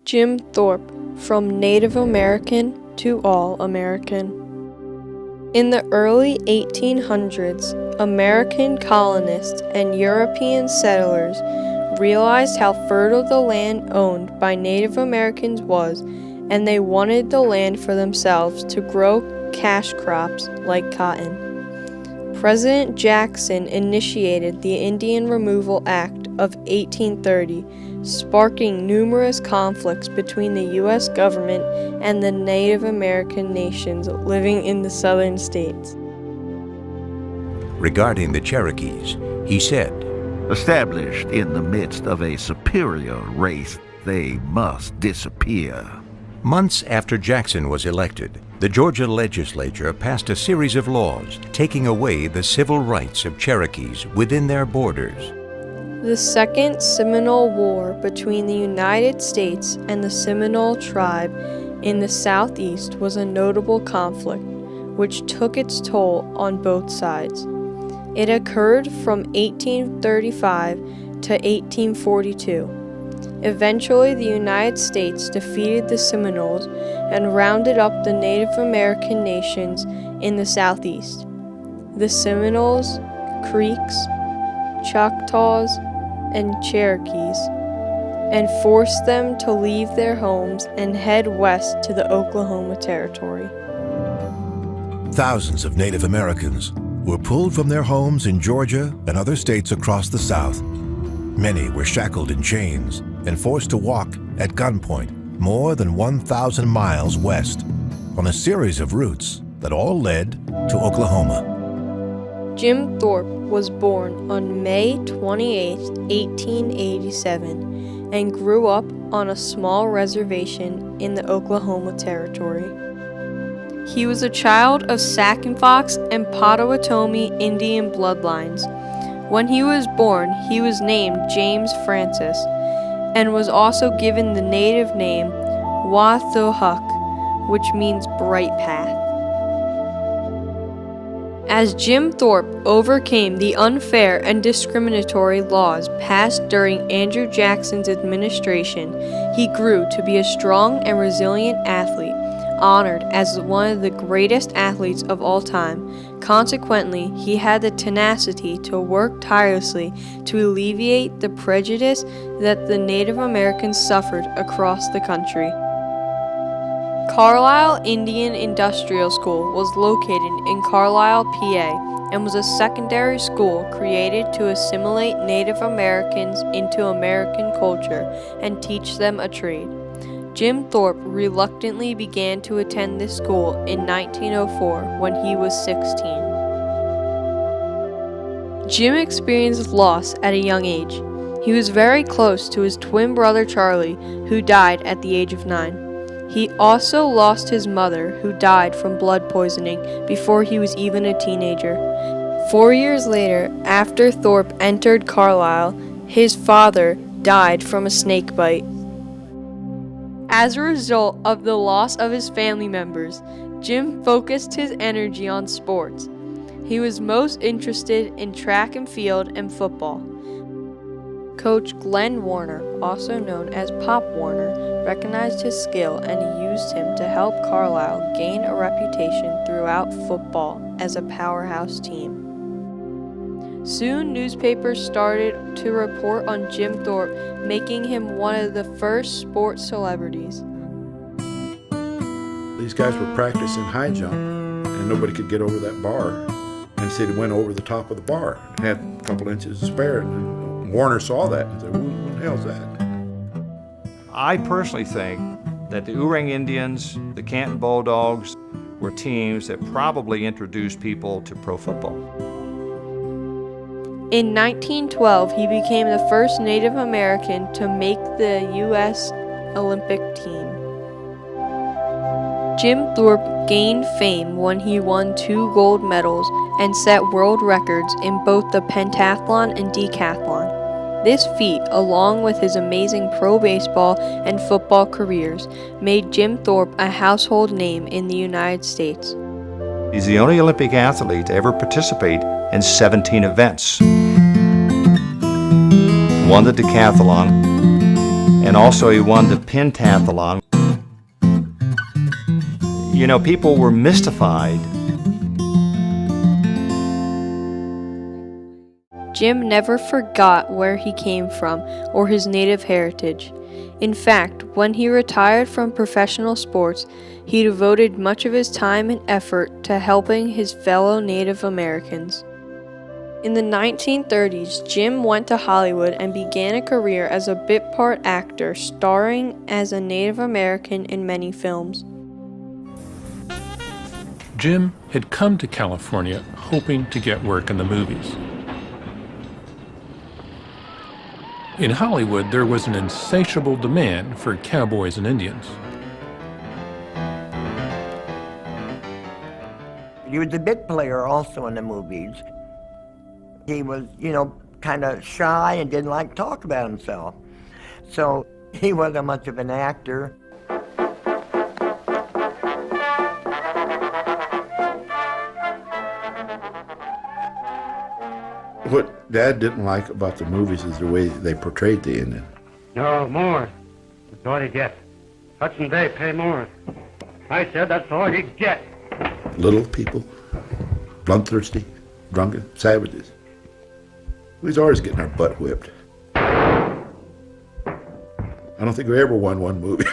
Jim Thorpe, from Native American to All American. In the early 1800s, American colonists and European settlers realized how fertile the land owned by Native Americans was, and they wanted the land for themselves to grow cash crops like cotton. President Jackson initiated the Indian Removal Act of 1830, sparking numerous conflicts between the U.S. government and the Native American nations living in the southern states. Regarding the Cherokees, he said, "Established in the midst of a superior race, they must disappear." Months after Jackson was elected, the Georgia legislature passed a series of laws taking away the civil rights of Cherokees within their borders. The Second Seminole War between the United States and the Seminole tribe in the Southeast was a notable conflict, which took its toll on both sides. It occurred from 1835 to 1842. Eventually, the United States defeated the Seminoles and rounded up the Native American nations in the Southeast. The Seminoles, Creeks, Choctaws, and Cherokees, and forced them to leave their homes and head west to the Oklahoma Territory. Thousands of Native Americans were pulled from their homes in Georgia and other states across the South. Many were shackled in chains and forced to walk at gunpoint more than 1,000 miles west on a series of routes that all led to Oklahoma. Jim Thorpe was born on May 28, 1887, and grew up on a small reservation in the Oklahoma Territory. He was a child of Sac and Fox and Potawatomi Indian bloodlines. When he was born, he was named James Francis, and was also given the native name Wathohuk, which means bright path. As Jim Thorpe overcame the unfair and discriminatory laws passed during Andrew Jackson's administration, he grew to be a strong and resilient athlete, honored as one of the greatest athletes of all time. Consequently, he had the tenacity to work tirelessly to alleviate the prejudice that the Native Americans suffered across the country. Carlisle Indian Industrial School was located in Carlisle, PA, and was a secondary school created to assimilate Native Americans into American culture and teach them a trade. Jim Thorpe reluctantly began to attend this school in 1904 when he was 16. Jim experienced loss at a young age. He was very close to his twin brother Charlie, who died at the age of 9. He also lost his mother, who died from blood poisoning before he was even a teenager. 4 years later, after Thorpe entered Carlisle, his father died from a snake bite. As a result of the loss of his family members, Jim focused his energy on sports. He was most interested in track and field and football. Coach Glenn Warner, also known as Pop Warner, recognized his skill and used him to help Carlisle gain a reputation throughout football as a powerhouse team. Soon, newspapers started to report on Jim Thorpe, making him one of the first sports celebrities. These guys were practicing high jump, and nobody could get over that bar. And so he went over the top of the bar, had a couple inches to spare, and Warner saw that and said, "What the hell's that?" I personally think that the Oorang Indians, the Canton Bulldogs, were teams that probably introduced people to pro football. In 1912, he became the first Native American to make the U.S. Olympic team. Jim Thorpe gained fame when he won 2 gold medals and set world records in both the pentathlon and decathlon. This feat, along with his amazing pro baseball and football careers, made Jim Thorpe a household name in the United States. He's the only Olympic athlete to ever participate in 17 events. Won the decathlon and also he won the pentathlon. You know, people were mystified. Jim never forgot where he came from or his native heritage. In fact, when he retired from professional sports, he devoted much of his time and effort to helping his fellow Native Americans. In the 1930s, Jim went to Hollywood and began a career as a bit part actor, starring as a Native American in many films. Jim had come to California hoping to get work in the movies. In Hollywood, there was an insatiable demand for cowboys and Indians. He was a bit player also in the movies. He was, kind of shy and didn't like to talk about himself. So he wasn't much of an actor. What Dad didn't like about the movies is the way they portrayed the Indian. No, more. That's all you get. Hudson Bay, pay more. I said that's all you get. Little people, bloodthirsty, drunken, savages. We was always getting our butt whipped. I don't think we ever won one movie.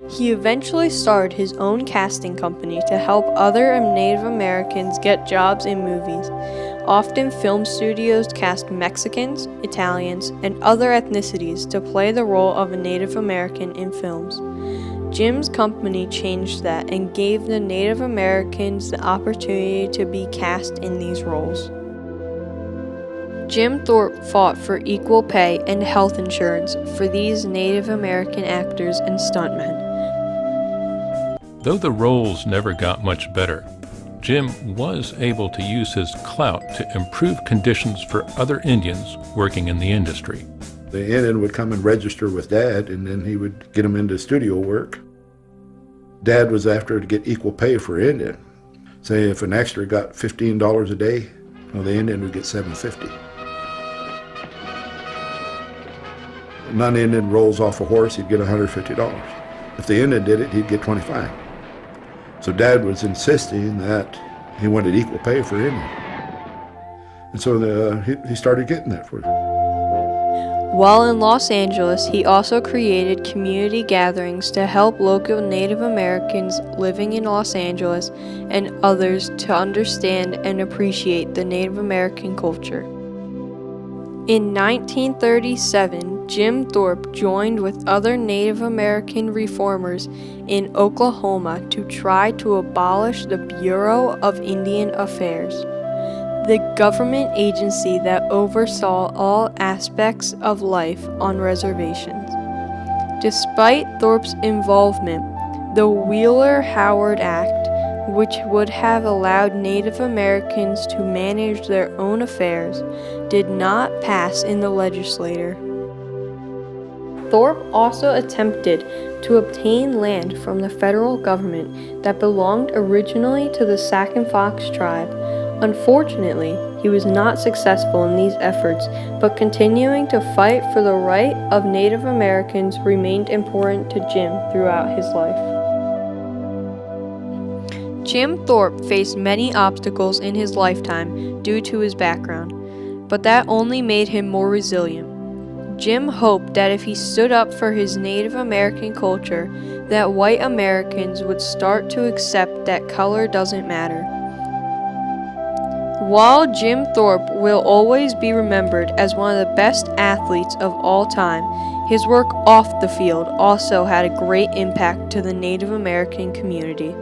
He eventually started his own casting company to help other Native Americans get jobs in movies. Often film studios cast Mexicans, Italians, and other ethnicities to play the role of a Native American in films. Jim's company changed that and gave the Native Americans the opportunity to be cast in these roles. Jim Thorpe fought for equal pay and health insurance for these Native American actors and stuntmen. Though the roles never got much better, Jim was able to use his clout to improve conditions for other Indians working in the industry. The Indian would come and register with Dad, and then he would get him into studio work. Dad was after to get equal pay for Indian. Say if an extra got $15 a day, well, the Indian would get $7.50. A non-Indian rolls off a horse, he'd get $150. If the Indian did it, he'd get $25. So Dad was insisting that he wanted equal pay for Indian. And so he started getting that for them. While in Los Angeles, he also created community gatherings to help local Native Americans living in Los Angeles and others to understand and appreciate the Native American culture. In 1937, Jim Thorpe joined with other Native American reformers in Oklahoma to try to abolish the Bureau of Indian Affairs, the government agency that oversaw all aspects of life on reservations. Despite Thorpe's involvement, the Wheeler-Howard Act, which would have allowed Native Americans to manage their own affairs, did not pass in the legislature. Thorpe also attempted to obtain land from the federal government that belonged originally to the Sac and Fox tribe. Unfortunately, he was not successful in these efforts, but continuing to fight for the right of Native Americans remained important to Jim throughout his life. Jim Thorpe faced many obstacles in his lifetime due to his background, but that only made him more resilient. Jim hoped that if he stood up for his Native American culture, that white Americans would start to accept that color doesn't matter. While Jim Thorpe will always be remembered as one of the best athletes of all time, his work off the field also had a great impact to the Native American community.